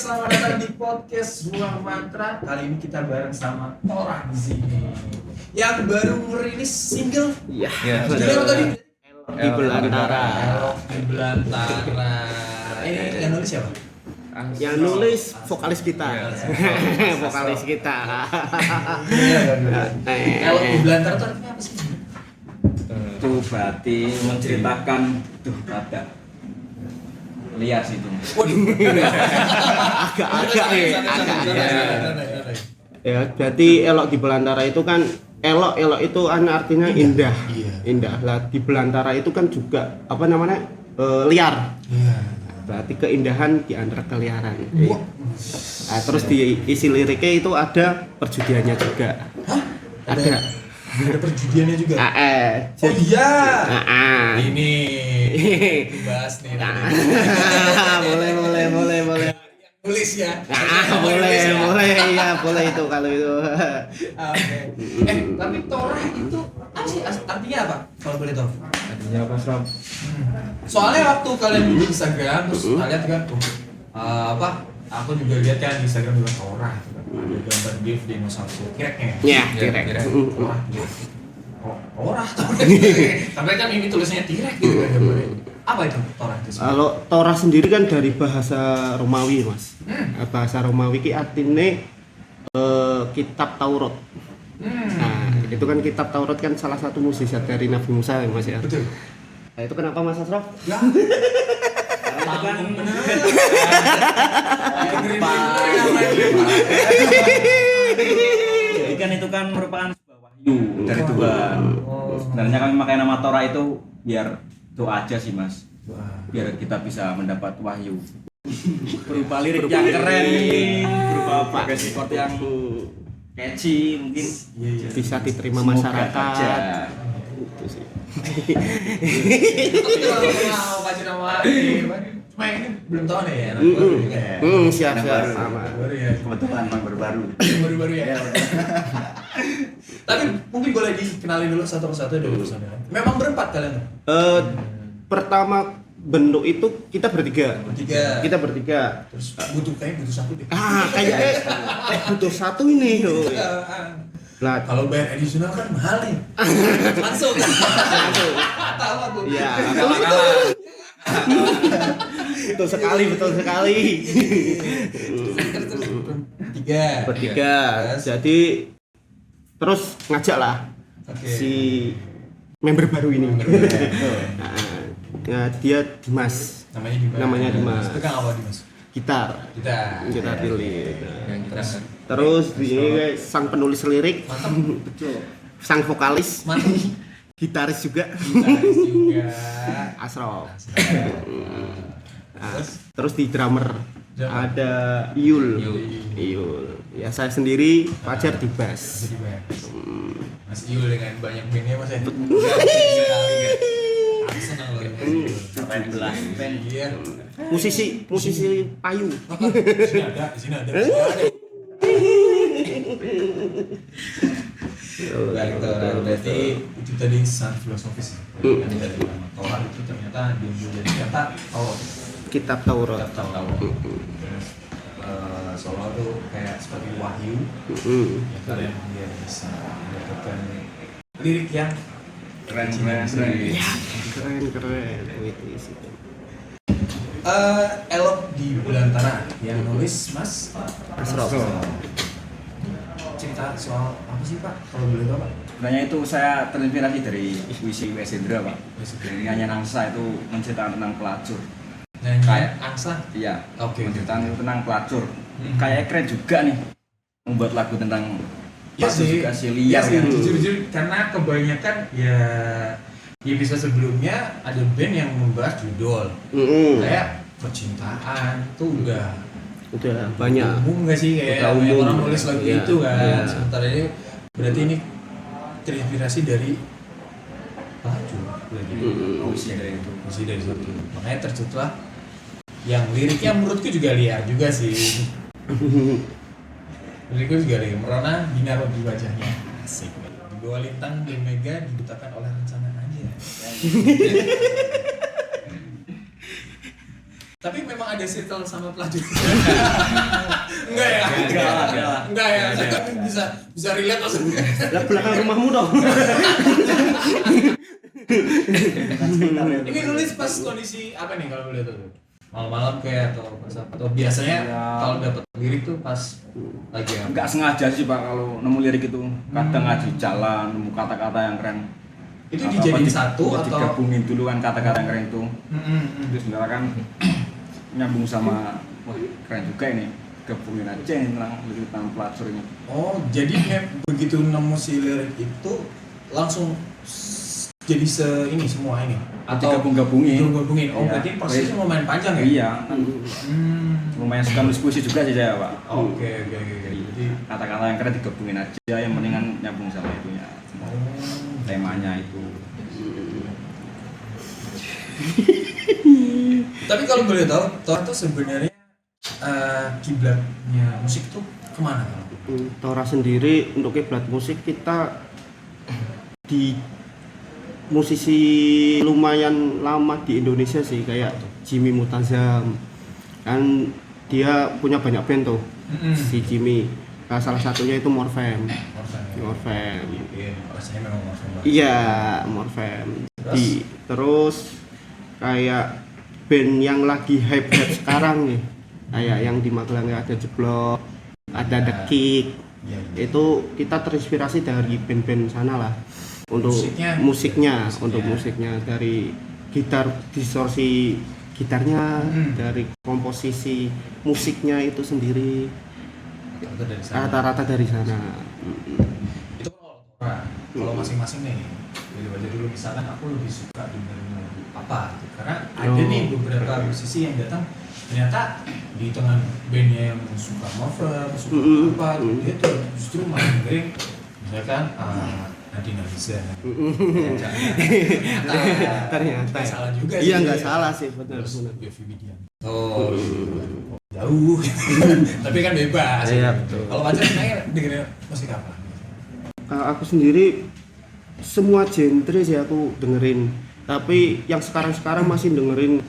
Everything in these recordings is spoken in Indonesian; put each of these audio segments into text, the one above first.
selamat datang di podcast Ruang Mantra. Kali ini kita bareng sama Tora di sini yang baru merilis single. Iya. Judulnya apa tadi? Di Belantara. Elok di Belantara. Ini yang nulis siapa? Yang nulis vokalis kita. Vokalis kita. Elok di Belantara itu artinya apa sih? Itu berarti menceritakan ada liar sih itu. Agak. Ya, berarti elok di belantara itu kan elok itu artinya indah. Indah. Lah di belantara itu kan juga apa namanya? Liar. Berarti keindahan di antara keliaran. Nah, terus di isi liriknya itu ada perjudiannya juga. Hah? Ada perjudiannya juga. Oh iya. Ini dibahas nih. boleh. Tulis ya. Boleh iya, boleh itu kalau itu. Oke. Tapi Tora itu apa sih artinya apa? Kalau boleh tahu. Artinya apa, Sob? Soalnya waktu kalian di Instagram terus lihat kan tuh aku juga lihat kan di Instagram juga Tora gitu kan. Ada gambar GIF dinosaurus kireknya. Ya, tirek. Tora. Tora. Tapi kan ini tulisnya tirek gitu kan gambarnya. Apa itu Tora itu? Kalau Tora sendiri kan dari bahasa Romawi, Mas. Bahasa Romawi ki artinya kitab Taurat. Nah, itu kan kitab Taurat kan salah satu mukjizat dari Nabi Musa ya, Mas ya. Betul. Nah, itu kenapa Mas Asrof? Ya. Itu kan jadi kan itu kan merupakan sebuah wahyu dari Tuhan. Sebenarnya kami pakai nama Tora itu biar doa aja sih, Mas. Biar kita bisa mendapat wahyu. Berupa lirik yang keren, berupa progresi chord yang catchy mungkin Bisa diterima semoga masyarakat. aja. Itu sih. Mau kasih nama ini. Cuma ini belum tahu nih ya. Siap. Baru. Sama. Baru ya. Kebetulan memang baru-baru. Baru ya. Tapi mungkin boleh dikenalin dulu satu persatu dulu personil. Memang berempat kalian. Pertama bentuk itu kita bertiga. Kita bertiga. Terus butuh satu deh. Kayaknya butuh satu ini. Lah, Kalau bayar additional kan mahal nih. Langsung. Tahu aku. iya. Kalah-kalah. Betul sekali. Bertiga. Jadi terus ngajak lah Oke. si member baru ini. Nah, dia Dimas, Namanya Dimas. Pegang apa Dimas? gitar lirik. Terus Terus dia sang penulis lirik, mantap. Betul. sang vokalis, Mantap. gitaris juga, Gitaris juga. Asrof. Nah, Terus? terus di drummer ada Iul. Ya saya sendiri, Fajar di bass. Jadi banyak. Mas Iul dengan banyak bandnya Mas ya. Aku senang loh. Keren belas band. Iya. Musisi payu. Di sini ada. Baik, Tora. Berarti itu tadi sangat filosofis. Yang dari nama Tora itu ternyata diambil dari kata Kitab Taurat. Terus Solo tuh kayak seperti wahyu. Ya kalian dia bisa mendapatkan lirik yang Keren. Ya, keren. Puitis itu. Elok di Belantara yang nulis Mas Asrof. Cerita soal apa sih Pak? Kalau boleh tahu Pak? Sebenarnya itu saya terinspirasi dari puisi W.S. Hendra, Pak. Nyanyian Angsa itu menceritakan tentang pelacur. Nyanyi Kayak- angsa. Iya. Oke. Menceritakan tentang pelacur. Kayak keren juga nih membuat lagu tentang Ya pelacur sih. juga sih Iya liar sih, kan. jujur karena kebanyakan ya bisa sebelumnya ada band yang membahas judul kayak percintaan tuh udah banyak. umum nggak sih kayak Udah banyak umum. orang nulis lagu Iya, itu kan. iya. Sementara ini berarti ini terinspirasi dari pelacur berarti. Puisi dari itu. Puisi dari situ. Makanya tercetuslah yang liriknya menurutku juga liar juga sih. Liriknya juga liar. Merona binar di wajahnya. Asik. Di bawah lintang dan mega dibutakan oleh rencana aja. Tapi memang ada circle sama pelacur. Enggak ya? Enggak ya. Bisa relate maksudnya. Lah belakang rumahmu dong. Ini nulis pas kondisi apa nih kalau boleh tahu? Malam-malam kayak atau biasanya kalau dapat lirik tuh pas lagi apa? Enggak sengaja sih Pak kalau nemu lirik itu. Kadang aja di jalan nemu kata-kata yang keren. Itu dijadiin satu atau digabungin dulu kan kata-kata yang keren itu. Terus sebenarnya kan nyambung sama wah keren juga ini. Gabungin aja yang tentang pelacur ini. Oh, jadi begitu nemu si lirik itu langsung jadi ini semua ini atau gabungin. Oh, iya. berarti prosesnya lumayan panjang ya? Iya. Lumayan suka nulis puisi juga sih saya, Pak. Oke. Jadi kata-kata yang keren digabungin aja, yang mendingan nyambung sama itunya. Temanya itu. Tapi kalau boleh tahu, tuh sebenarnya kiblatnya musik tuh kemana? Tora sendiri untuk kiblat musik kita di musisi lumayan lama di Indonesia sih kayak Jimmy Mutazam kan dia punya banyak band tuh si Jimmy. Nah, salah satunya itu Morfem. Iya, rasanya memang Morfem. Iya, Morfem. Terus kayak band yang lagi hype sekarang nih. Kayak yang di Magelang ada Jeblok, ada The Kick. Iya. Itu kita terinspirasi dari band-band sana lah. Untuk musiknya dari gitar distorsi gitarnya, dari komposisi musiknya itu sendiri rata-rata dari sana. Itu kalau masing-masing nih aja dulu misalkan aku lebih suka dengerin apa gitu. Karena ada nih beberapa musisi yang datang ternyata di tengah bandnya yang suka Morfem, suka apa dia tuh justru malah dengerin misalkan Nadine Amiza. Ternyata salah juga sih. Iya nggak salah sih, benar. Yovie Widianto. Oh, jauh. Tapi kan bebas. Iya betul. Kalau pacar sebenarnya dengerin musik apa? Aku sendiri semua genre sih aku dengerin. Tapi yang sekarang masih dengerin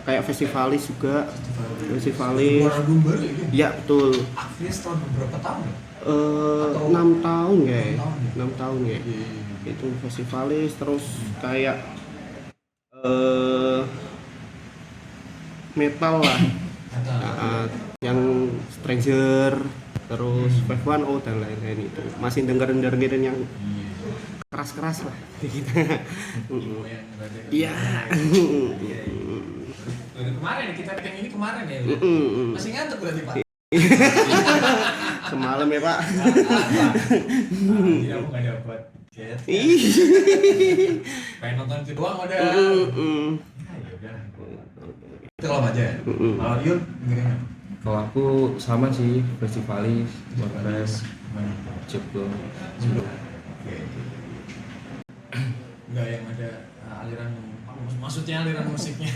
kayak festivalis juga. Festivalis. Keluar album baru ya? Iya betul. Akhirnya setelah beberapa tahun ya? 6 tahun ya. 6 tahun ya. Iya. Itu festivalis terus kayak metal lah. Yang Stranger terus 510 dan lain-lain itu masih dengerin yang keras-keras lah kita. Iya. Kemarin kita bikin ini kemarin ya. Masih ngantuk berarti Pak. Semalam ya Pak. Jadi aku nggak dapat. Pengen nonton itu doang udah. Ya udah. Itu kalau aja. Kalau Yul gimana? Kalau aku sama sih, festivalis, Morfem, Jeblok. Enggak yang ada aliran maksudnya aliran musiknya.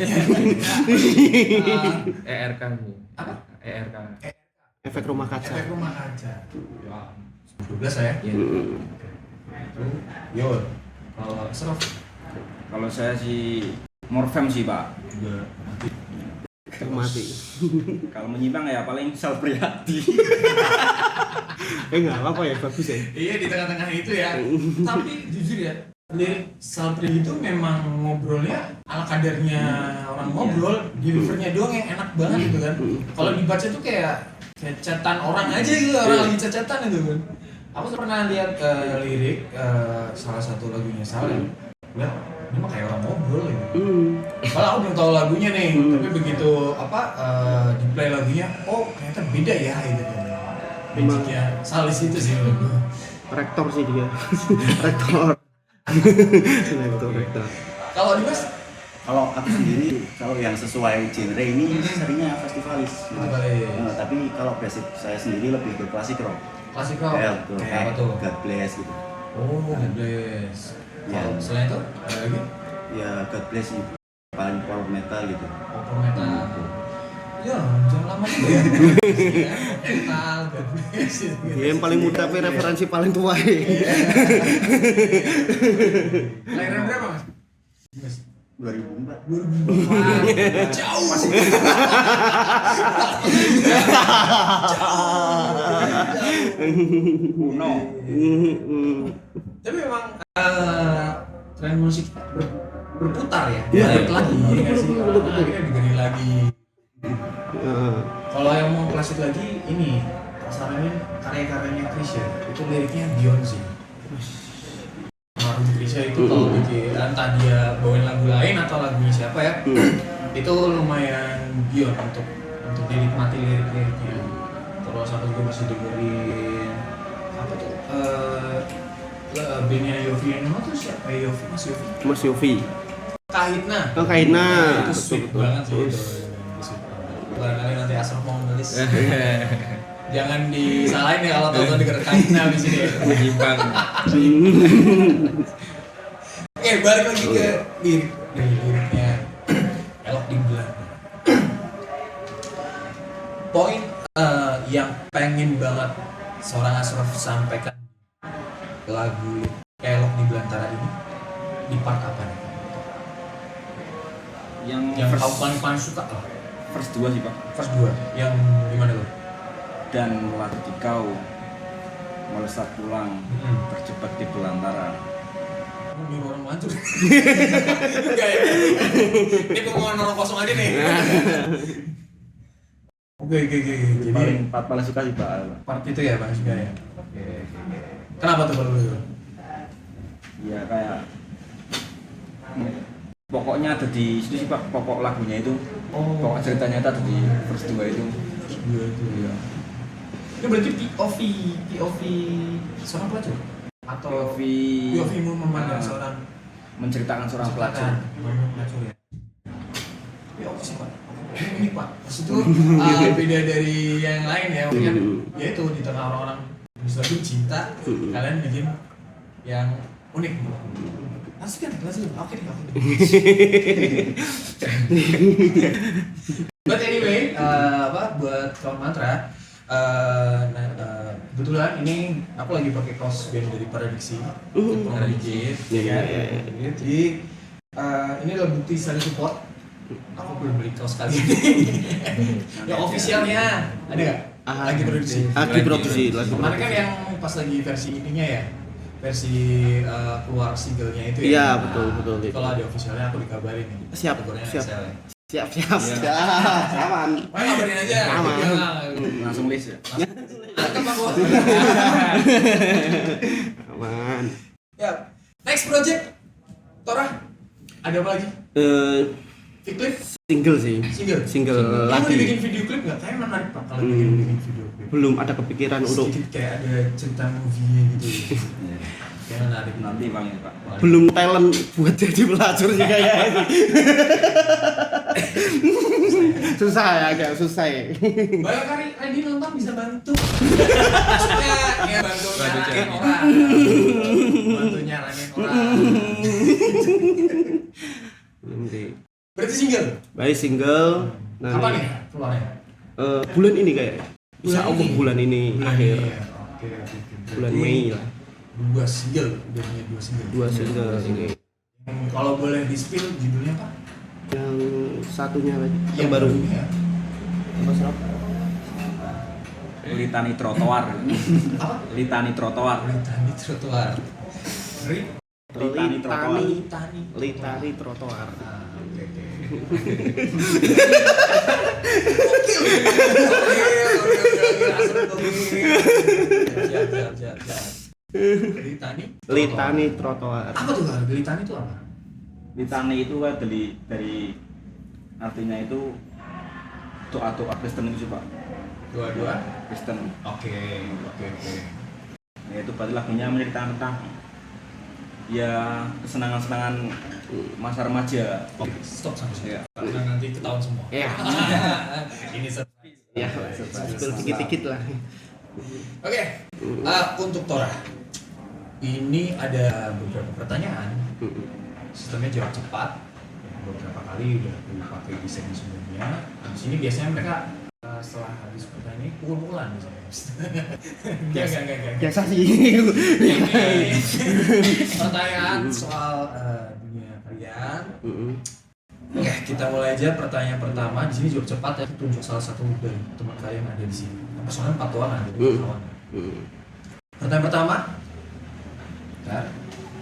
ERK nih. Apa? ERK. Efek rumah kaca. Efek rumah kaca. Ya. 12 saya. Iya. Yul. Kalau Seraf Kalau saya sih Morfem sih, Pak. juga Mati. Kalau menyimpang ya paling Sal Priadi. Nggak apa ya, bagus ya. Iya di tengah-tengah itu ya. Tapi jujur ya, lirik Salpri itu memang ngobrolnya ala kadarnya orang ngobrol, delivernya doang yang enak banget gitu kan. Kalau dibaca tuh kayak cecetan orang aja gitu, orang lagi cecetan itu kan. Aku pernah lihat lirik salah satu lagunya Sal ya. Ini mah kayak orang ngobrol gitu. Malah aku belum tahu lagunya nih, tapi begitu di play lagunya, oh ternyata beda ya gitu kan. Magicnya Salis itu sih menurut gue. Rektor sih dia. Rektor. Kalau Dimas? Kalau aku sendiri, kalau yang sesuai genre ini seringnya festivalis. Festivalis. Tapi kalau basic saya sendiri lebih ke klasik rock. Klasik rock. Kayak apa tuh? God Bless gitu. Oh, God Bless. Ya. Kalau selain itu ada lagi? Ya God Bless sih paling power metal gitu. Power metal. Ya, jangan lama juga ya. Metal, God Bless. Dia yang paling muda tapi referensi paling tua. Lahiran berapa Mas? 2004. Wah, jauh masih. Kuno. Tapi memang tren musik berputar ya. Iya. Balik lagi ya nggak sih? Betul. Akhirnya diganti lagi. Heeh. Kalau yang mau klasik lagi ini pasarannya karya-karyanya Krisya itu liriknya Beyonce. Marum Krisya itu kalau bikin entah dia bawain lagu lain atau lagunya siapa ya, itu lumayan beyond untuk dinikmati lirik-liriknya. Terus aku juga masih dengerin apa tuh bandnya Yofi Nuno tuh siapa ya? Mas Yofi. Kahitna. Oh, Kahitna. Itu sweet Betul. banget sih itu. Barangkali nanti Asraf mau nulis. Jangan disalahin ya kalau tahu denger Kahitna di sini. Menyimpang. Oke, balik lagi ke liriknya Elok di Belanda. Poin yang pengen banget seorang Asraf sampaikan lagu Elok di Belantara ini di part apa nih? Yang kamu paling suka lah. First 2 sih Pak. First 2, yang gimana tuh? Dan latih kau melesat pulang terjebak di belantara. Kamu nyuruh orang mancur. Enggak ya? Ini pengumuman orang kosong aja nih. Oke. Jadi Paling suka sih Pak. part itu ya Bang juga ya. Oke. Kenapa tuh kalau lu? Ya kayak pokoknya ada di situ sih Pak, pokok lagunya itu. Pokok ceritanya itu ada di first 2 itu. First 2 itu ya. Ini berarti POV seorang pelacur atau POV memandang seorang menceritakan seorang pelacur. Pelacur ya. Ya oke sih Pak. Ini Pak, maksud itu beda dari yang lain ya, mungkin ya itu di tengah orang-orang lagi cinta, kalian bikin yang unik. Asik kan? Oke deh. But anyway, buat kawan mantra, kebetulan ini aku lagi pakai kaos band dari Paradiksi, promo dikit, ya kan? Jadi ini adalah bukti saling support. Aku belum beli kaos kali ini. Yang officialnya ada nggak? Lagi produksi. Lagi Kemarin kan yang pas lagi versi ininya ya, versi keluar singlenya itu ya. Iya, betul. Kalau ada officialnya aku dikabarin nih. Siap. Siap. Aman. Mana kabarin aja. Aman. Langsung list ya. Mantap aku. Aman. Ya, next project. Tora, ada apa lagi? Video klip? Single sih. Single lagi. Kamu dibikin video klip nggak? Kayaknya menarik Pak kalau bikin video klip. Belum ada kepikiran untuk. Sedikit kayak ada cerita movie gitu. Kayaknya menarik. Nanti Bang ya Pak. Belum talent buat jadi pelacur sih kayak ini. Susah ya, agak susah ya. Barangkali Randy nonton bisa bantu. Maksudnya ya bantu nyaranin orang. Bantu nyaranin orang. Belum sih. Berarti single? Baik single. Kapan nih keluarnya? Bulan ini kayak. Bisa Allah bulan ini akhir. Iya. Oke. Bulan Mei lah. 2 single, udah punya 2 single. 2 single ini. Kalau boleh di-spill judulnya apa? Yang satunya lagi. Yang baru. Ya. Apa serap? Litani trotoar. Apa? Litani trotoar. Litani trotoar. Litani trotoar. Litani trotoar. Apa tuh Gar? Litani itu apa? Litani itu kan dari artinya itu doa-doa Kristen itu sih Pak. Doa-doa Kristen. Oke. Ya itu berarti lagunya menceritakan tentang ya kesenangan-kesenangan masa remaja. Oke, stop sampai sini. Iya. Karena nanti ketahuan semua. Iya. Ini surprise. Ya, dikit-dikit lah. Oke, untuk Tora, ini ada beberapa pertanyaan. Sistemnya jawab cepat. Beberapa kali udah aku pakai di segmen sebelumnya. Di sini biasanya mereka setelah habis pertanyaan ini pukul-pukulan misalnya. Enggak. Biasa sih. Ini pertanyaan soal dunia karya kalian. Mm-mm. Oke, kita mulai aja pertanyaan pertama. Di sini jawab cepat ya, tunjuk salah satu dari teman kalian yang ada di sini. Personal 4 orang ada di kawan. Pertanyaan pertama. Bentar.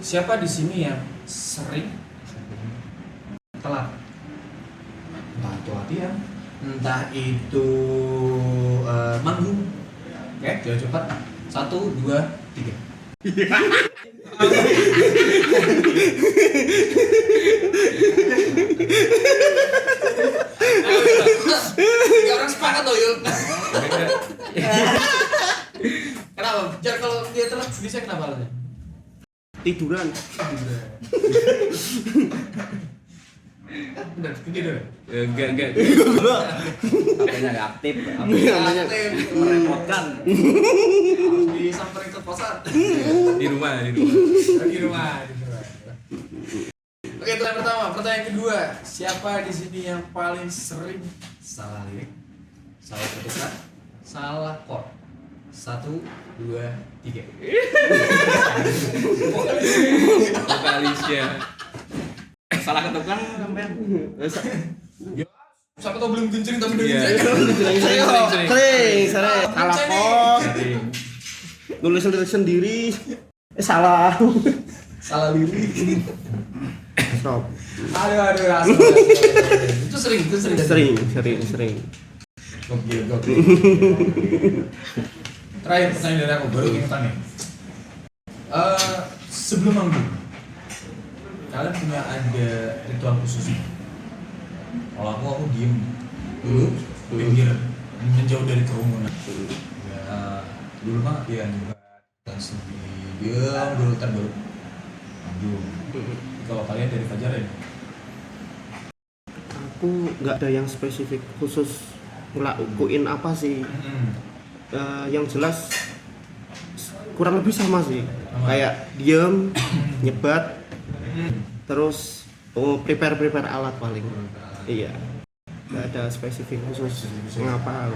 Siapa di sini yang sering telat? Entah itu latihan, entah itu manggung. Oke, jawab cepat. 1, 2, 3. Tiga orang sepakat loh Yul. Kenapa? Jangan kalau dia telat bisa kenapa alasannya? Tiduran. Bener, tidur. Enggak. Apanya nggak aktif, Aktif, merepotkan. harus disamperin ke kosan. Di rumah. Di rumah. Oke, pertanyaan pertama. Pertanyaan kedua, siapa di sini yang paling sering salah lirik, salah ketukan, salah chord? 1, 2, 3. Vokalisnya. Salah ketukan sampean. Siapa tau belum kencing tapi udah Iya. kencing. Sering. Salah kos. Nulis lirik sendiri. Salah. Salah lirik. Stop. Aduh, asal. Itu sering. Sering. Gokil. Terakhir pertanyaan dari aku, baru ingetan nih. Sebelum manggung, kalian punya ada ritual khusus? Kalau aku diem dulu, pinggir, menjauh dari kerumunan. Ya, dulu mah ya langsung diam dulu ntar baru manggung. Kalau kalian dari Fajar ya? Aku nggak ada yang spesifik khusus ngelakuin apa sih. Yang jelas kurang lebih sama sih. Kayak diem, nyebat, terus prepare alat paling. Iya. Nggak ada spesifik khusus ngapa.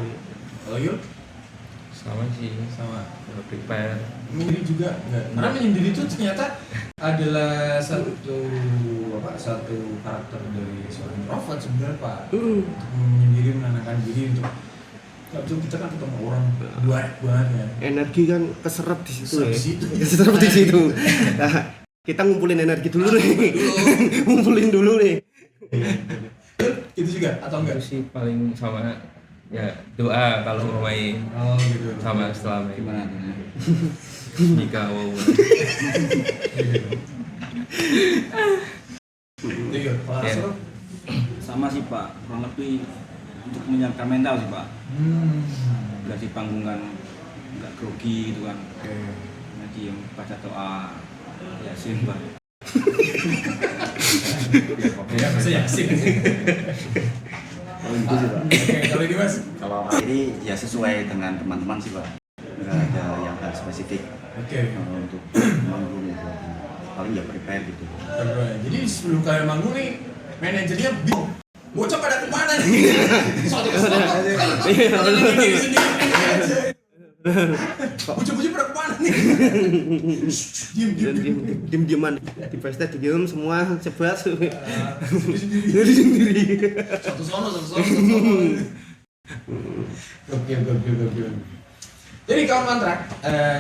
Kalau Yul? Sama sih. Sama. Prepare. Menyendiri juga enggak. Karena menyendiri itu ternyata adalah satu karakter dari seorang introvert sebenarnya Pak. Untuk menyendiri, menenangkan diri untuk kita kan ketemu orang banyak banget ya. Energi kan keserap di situ ya. Keserap di situ. Nah, kita ngumpulin energi dulu nih. Ngumpulin dulu nih. Itu juga atau enggak? Itu sih paling sama ya doa kalau mau main Oh gitu. sama setelah main. Gimana? Jika wow. Iya, Pak Ya. Asro. Sama sih Pak, kurang lebih untuk menyiapkan mental sih Pak. Biar di panggung kan nggak grogi gitu kan. Oke. Nanti yang baca doa Yasin Pak. Ya, bisa Yasin. Kalau itu sih Pak. Oke, kalau ini Mas. Kalau ini ya sesuai dengan teman-teman sih Pak. Nggak ada yang hal spesifik Oke. untuk manggung gitu. Paling ya prepare gitu. Jadi sebelum kalian manggung nih, manajernya bingung. Bocah pada kemana nih? Suatu kesempatan. Bocah-bocah pada kemana nih? Diem-dieman di pesta diem semua sebat Sendiri. Satu sono. Gokil. Jadi kawan mantrak,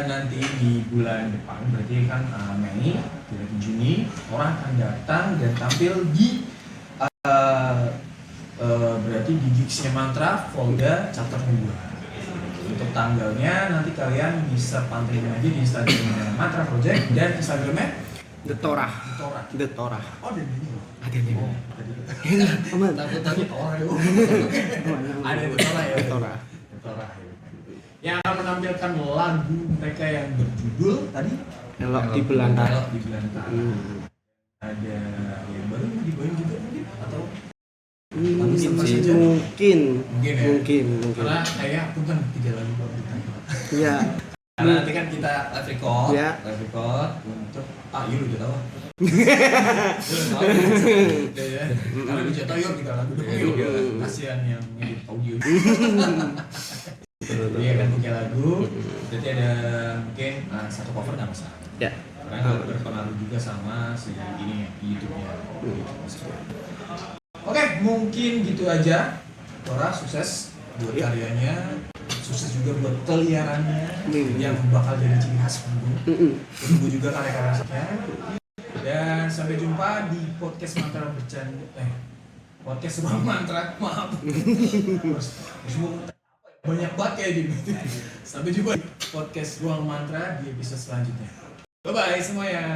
nanti di bulan depan berarti kan Mei, bulan Juni orang akan datang dan tampil di berarti di Gigsnya Mantra Volda Chapter 2. Untuk tanggalnya nanti kalian bisa pantengin aja di Instagramnya Mantra Project dan Instagramnya Detorah. Detorah. Oh ada ini. Ada nih. Oh, Aman. takut orang itu. Ada Detorah ya. Detorah. Detorah. Yang akan menampilkan lagu mereka yang berjudul tadi Elok di belantara. Elok di Belantara. Ada yang baru dibawain juga mungkin atau Mungkin ya. Mungkin. Karena kayak pun kan 3 lagu baru ditanya. Iya. Karena nanti kan kita live record, Ya. untuk Yul udah tahu. Yul udah tahu. Ya. Karena dia tahu Yul kita lagu dong Yul. Kasihan yang ngedit audio. Iya kan punya lagu, berarti ada mungkin satu cover nggak masalah. Ya. karena berpengaruh juga sama si ini YouTube-nya. Oke, mungkin gitu aja. Tora sukses buat karyanya, sukses juga buat keliarannya yang bakal jadi ciri khas panggung. Tunggu juga karya-karyanya. Dan sampai jumpa di podcast Mantra Bercanda. Podcast Ruang Mantra, maaf. Banyak banget kayak gini. Sampai jumpa di podcast Ruang Mantra di episode selanjutnya. Bye bye semuanya.